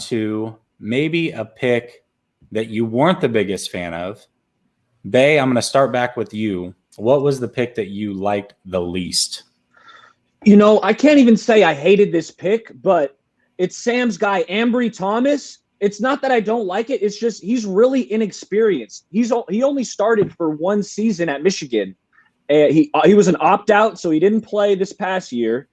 to maybe a pick that you weren't the biggest fan of. Bay, I'm going to start back with you. What was the pick that you liked the least? I can't even say I hated this pick, but it's Sam's guy, Ambry Thomas. It's not that I don't like it. It's just he's really inexperienced. He only started for one season at Michigan. He was an opt-out, so he didn't play this past year.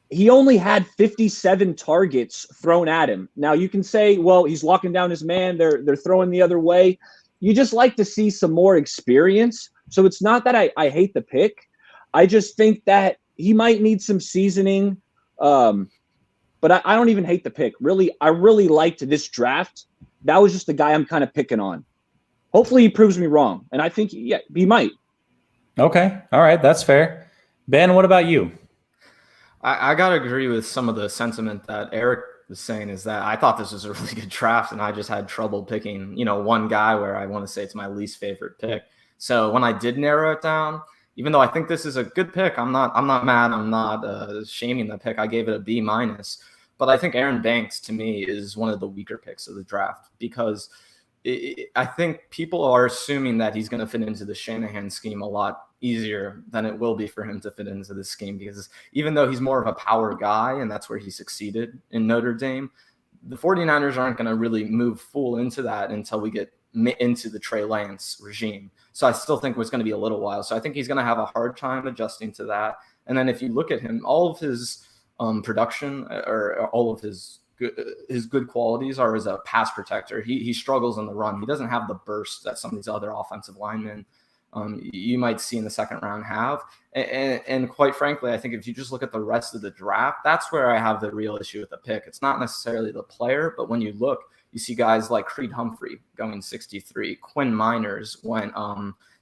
He only had 57 targets thrown at him. Now, you can say, well, he's locking down his man. They're throwing the other way. You just like to see some more experience. So it's not that I hate the pick. I just think that he might need some seasoning. But I don't even hate the pick. Really, I really liked this draft. That was just the guy I'm kind of picking on. Hopefully he proves me wrong. And I think, yeah, he might. Okay. All right. That's fair. Ben, what about you? I got to agree with some of the sentiment that Eric was saying, is that I thought this was a really good draft, and I just had trouble picking, one guy where I want to say it's my least favorite pick. So when I did narrow it down, even though I think this is a good pick, I'm not mad. I'm not shaming the pick. I gave it a B-. But I think Aaron Banks, to me, is one of the weaker picks of the draft, because I think people are assuming that he's going to fit into the Shanahan scheme a lot easier than it will be for him to fit into this scheme, because even though he's more of a power guy, and that's where he succeeded in Notre Dame, the 49ers aren't going to really move full into that until we get into the Trey Lance regime. So I still think it's going to be a little while. So I think he's going to have a hard time adjusting to that. And then if you look at him, all of his production, or all of his good qualities, are as a pass protector. He struggles in the run. He doesn't have the burst that some of these other offensive linemen you might see in the second round have. And quite frankly, I think if you just look at the rest of the draft, that's where I have the real issue with the pick. It's not necessarily the player, but when you look, you see guys like Creed Humphrey going 63, Quinn Miners went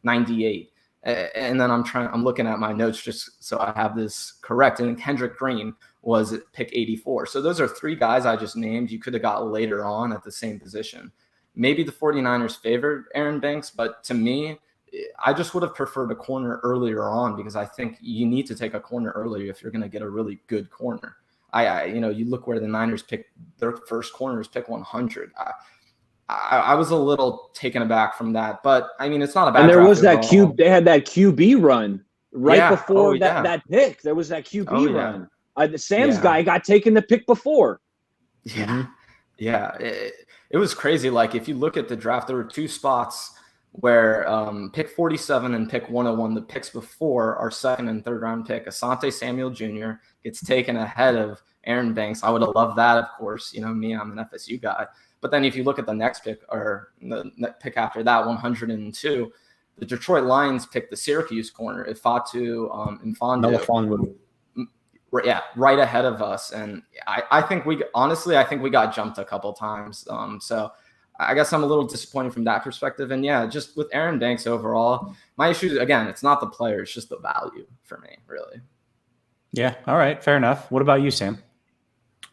98. And then I'm looking at my notes just so I have this correct. And Kendrick Green was at pick 84. So those are three guys I just named you could have got later on at the same position. Maybe the 49ers favored Aaron Banks, but to me, I just would have preferred a corner earlier on, because I think you need to take a corner earlier if you're going to get a really good corner. You look where the Niners pick their first corners, pick 100. I was a little taken aback from that, but I mean, it's not a bad. And there was that they had that QB run before that pick. There was that QB run. Sam's guy got taken the pick before. Yeah. Yeah. It was crazy. Like, if you look at the draft, there were two spots where pick 47 and pick 101, the picks before our second and third round pick, Asante Samuel Jr. gets taken ahead of Aaron Banks. I would have loved that, of course. Me, I'm an FSU guy. But then if you look at the next pick, or the pick after that, 102, the Detroit Lions picked the Syracuse corner, Ifatu Mfando. Yeah, right ahead of us. And I think we got jumped a couple times. So I guess I'm a little disappointed from that perspective. And yeah, just with Aaron Banks overall, my issue, again, it's not the player, it's just the value for me, really. Yeah. All right. Fair enough. What about you, Sam?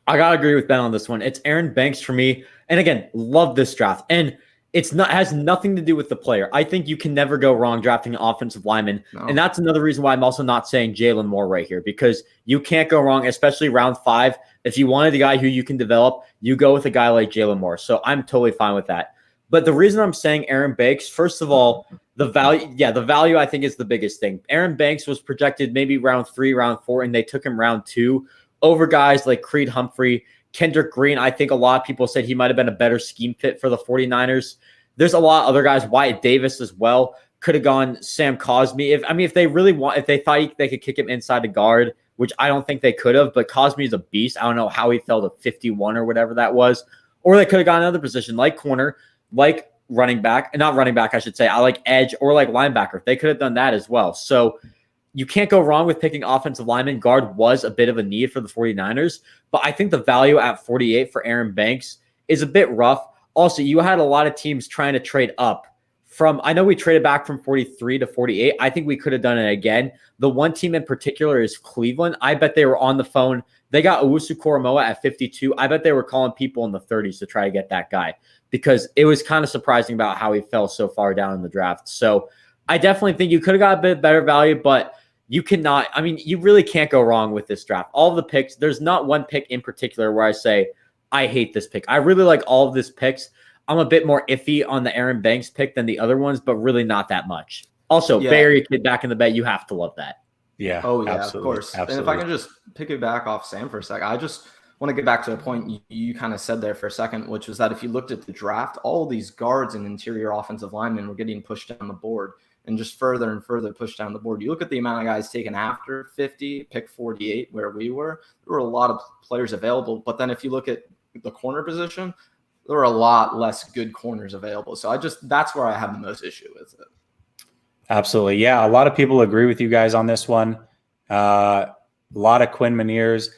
I got to agree with Ben on this one. It's Aaron Banks for me. And again, love this draft. And has nothing to do with the player. I think you can never go wrong drafting an offensive lineman. No. And that's another reason why I'm also not saying Jalen Moore right here, because you can't go wrong, especially round 5. If you wanted a guy who you can develop, you go with a guy like Jalen Moore. So I'm totally fine with that. But the reason I'm saying Aaron Banks, first of all, the value I think is the biggest thing. Aaron Banks was projected maybe round 3, round 4, and they took him round 2 over guys like Creed Humphrey, Kendrick Green. I think a lot of people said he might have been a better scheme fit for the 49ers. There's a lot of other guys, Wyatt Davis as well. Could have gone Sam Cosmi. If they thought they could kick him inside the guard, which I don't think they could have, but Cosmi is a beast. I don't know how he fell to 51 or whatever that was. Or they could have gone another position like corner, like running back, and not running back, I should say. I like edge or like linebacker. They could have done that as well. So you can't go wrong with picking offensive lineman. Guard was a bit of a need for the 49ers, but I think the value at 48 for Aaron Banks is a bit rough. Also, you had a lot of teams trying to trade up I know we traded back from 43 to 48. I think we could have done it again. The one team in particular is Cleveland. I bet they were on the phone. They got Owusu-Koramoah at 52. I bet they were calling people in the 30s to try to get that guy, because it was kind of surprising about how he fell so far down in the draft. So I definitely think you could have got a bit better value, but you really can't go wrong with this draft. All of the picks, there's not one pick in particular where I say, I hate this pick. I really like all of this picks. I'm a bit more iffy on the Aaron Banks pick than the other ones, but really not that much. Also, Bay Area kid back in the bet, you have to love that. Yeah. Oh, yeah, absolutely, of course. Absolutely. And if I can just pick it back off Sam for a sec, I just want to get back to a point you kind of said there for a second, which was that if you looked at the draft, all these guards and interior offensive linemen were getting pushed down the board and just further and further pushed down the board. You look at the amount of guys taken after 50, pick 48, where we were, there were a lot of players available. But then if you look at the corner position, there were a lot less good corners available. So that's where I have the most issue with it. Absolutely. Yeah. A lot of people agree with you guys on this one. A lot of Quinn Meniers.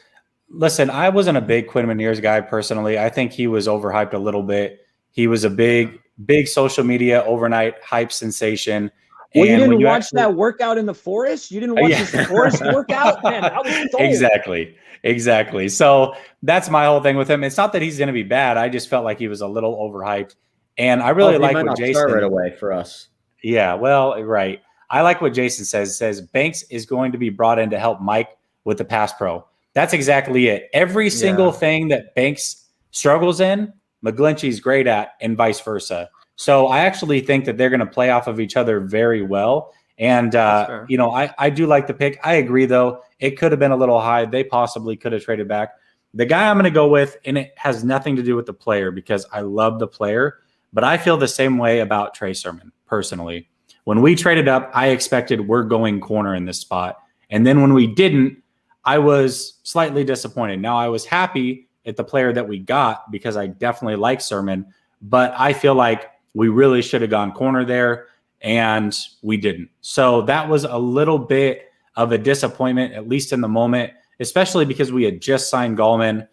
Listen, I wasn't a big Quinn Meniers guy personally. I think he was overhyped a little bit. He was a big social media overnight hype sensation. Well, you didn't watch that workout in the forest? You didn't watch his forest workout? Man, I was sold. Exactly. So that's my whole thing with him. It's not that he's going to be bad. I just felt like he was a little overhyped. And I really like what Jason start right away for us. Yeah, well, right. I like what Jason says. It says Banks is going to be brought in to help Mike with the pass pro. That's exactly it. Every single thing that Banks struggles in, McGlinchey's great at, and vice versa. So I actually think that they're going to play off of each other very well. And, I do like the pick. I agree, though. It could have been a little high. They possibly could have traded back. The guy I'm going to go with, and it has nothing to do with the player because I love the player, but I feel the same way about Trey Sermon personally. When we traded up, I expected we're going corner in this spot. And then when we didn't, I was slightly disappointed. Now, I was happy at the player that we got because I definitely like Sermon, but I feel like we really should have gone corner there, and we didn't. So that was a little bit of a disappointment, at least in the moment, especially because we had just signed Gallman,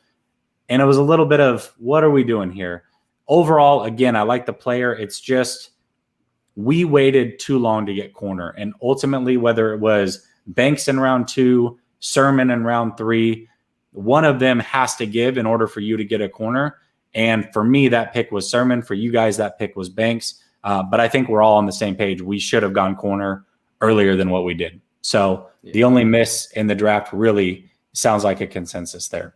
and it was a little bit of, what are we doing here? Overall, again, I like the player. It's just we waited too long to get corner, and ultimately, whether it was Banks in round 2, Sermon in round 3, one of them has to give in order for you to get a corner. And for me, that pick was Sermon. For you guys, that pick was Banks. But I think we're all on the same page. We should have gone corner earlier than what we did. So the only miss in the draft really sounds like a consensus there.